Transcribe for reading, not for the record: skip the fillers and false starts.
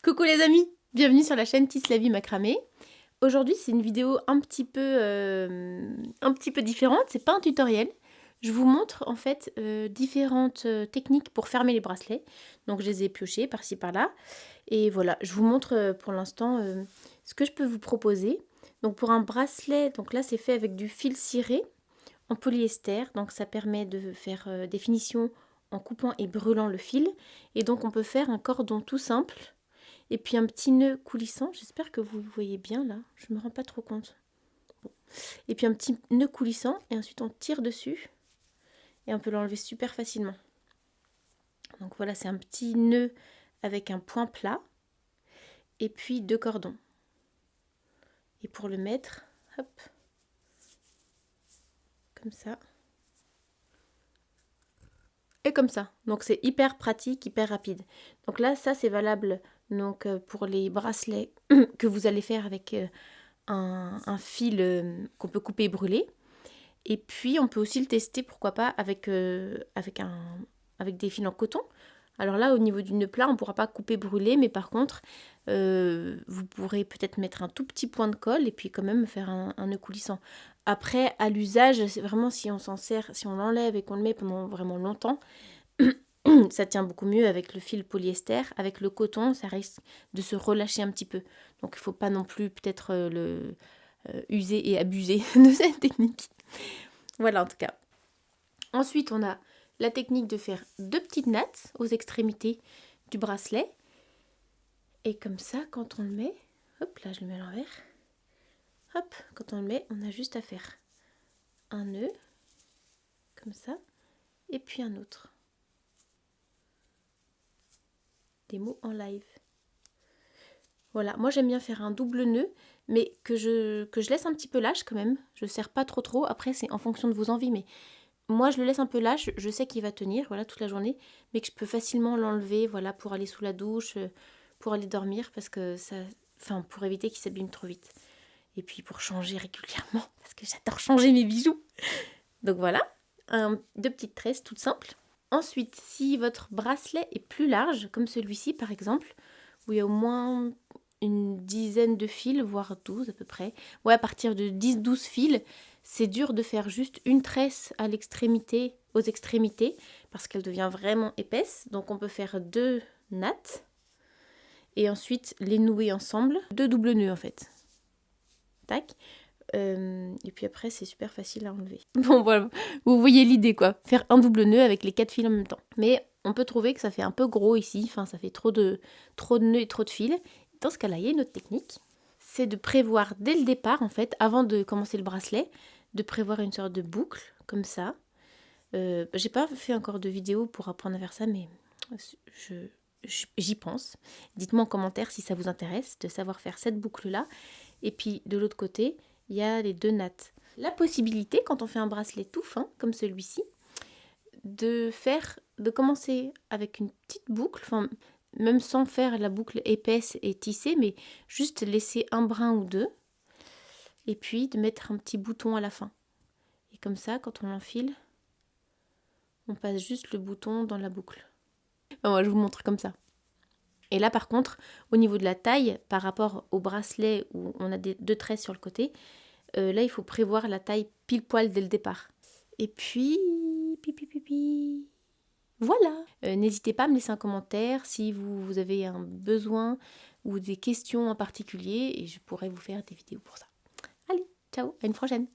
Coucou les amis, bienvenue sur la chaîne Tisse la vie macramé. Aujourd'hui c'est une vidéo un petit peu différente, c'est pas un tutoriel. Je vous montre en fait différentes techniques pour fermer les bracelets. Donc je les ai piochées par-ci par-là. Et voilà, je vous montre pour l'instant ce que je peux vous proposer. Donc pour un bracelet, donc là c'est fait avec du fil ciré en polyester. Donc ça permet de faire des finitions en coupant et brûlant le fil. Et donc on peut faire un cordon tout simple. Et puis un petit nœud coulissant, j'espère que vous le voyez bien là, je me rends pas trop compte. Bon. Et puis un petit nœud coulissant, et ensuite on tire dessus, et on peut l'enlever super facilement. Donc voilà, c'est un petit nœud avec un point plat, et puis 2 cordons. Et pour le mettre, hop, comme ça. Et comme ça, donc c'est hyper pratique, hyper rapide. Donc là, ça c'est valable donc, pour les bracelets que vous allez faire avec un fil qu'on peut couper et brûler. Et puis on peut aussi le tester, pourquoi pas, avec des fils en coton. Alors là, au niveau du nœud plat, on ne pourra pas couper brûler, mais par contre, vous pourrez peut-être mettre un tout petit point de colle et puis quand même faire un nœud coulissant. Après, à l'usage, c'est vraiment si on s'en sert, si on l'enlève et qu'on le met pendant vraiment longtemps, ça tient beaucoup mieux avec le fil polyester. Avec le coton, ça risque de se relâcher un petit peu. Donc il ne faut pas non plus peut-être user et abuser de cette technique. Voilà en tout cas. Ensuite, on a la technique de faire 2 petites nattes aux extrémités du bracelet. Et comme ça, quand on le met, hop, là je le mets à l'envers. Hop, quand on le met, on a juste à faire un nœud, comme ça, et puis un autre. Des mots en live. Voilà, moi j'aime bien faire un double nœud, mais que je laisse un petit peu lâche quand même. Je ne serre pas trop. Après, c'est en fonction de vos envies, mais moi je le laisse un peu lâche. Je sais qu'il va tenir, voilà, toute la journée, mais que je peux facilement l'enlever, voilà, pour aller sous la douche, pour aller dormir, parce que ça, enfin, pour éviter qu'il s'abîme trop vite. Et puis pour changer régulièrement, parce que j'adore changer mes bijoux. Donc voilà, 2 petites tresses toutes simples. Ensuite, si votre bracelet est plus large, comme celui-ci par exemple, où il y a au moins une dizaine de fils, voire 12 à peu près. Ouais, à partir de 10-12 fils, c'est dur de faire juste une tresse à l'extrémité, aux extrémités, parce qu'elle devient vraiment épaisse. Donc on peut faire 2 nattes, et ensuite les nouer ensemble. 2 doubles nœuds en fait. Tac. Et puis après, c'est super facile à enlever. Bon, voilà, vous voyez l'idée quoi. Faire un double nœud avec les 4 fils en même temps. Mais on peut trouver que ça fait un peu gros ici. Enfin, ça fait trop de nœuds et trop de fils. Dans ce cas-là, il y a une autre technique. C'est de prévoir dès le départ, en fait, avant de commencer le bracelet, de prévoir une sorte de boucle, comme ça. J'ai pas fait encore de vidéo pour apprendre à faire ça, mais j'y pense. Dites-moi en commentaire si ça vous intéresse de savoir faire cette boucle-là. Et puis, de l'autre côté, il y a les 2 nattes. La possibilité, quand on fait un bracelet tout fin, comme celui-ci, de commencer avec une petite boucle, enfin, même sans faire la boucle épaisse et tissée, mais juste laisser un brin ou 2, et puis de mettre un petit bouton à la fin. Et comme ça, quand on l'enfile, on passe juste le bouton dans la boucle. Enfin, moi, je vous montre comme ça. Et là, par contre, au niveau de la taille, par rapport au bracelet où on a 2 tresses sur le côté, là, il faut prévoir la taille pile poil dès le départ. Et puis, voilà. N'hésitez pas à me laisser un commentaire si vous avez un besoin ou des questions en particulier, et je pourrais vous faire des vidéos pour ça. Allez, ciao, à une prochaine.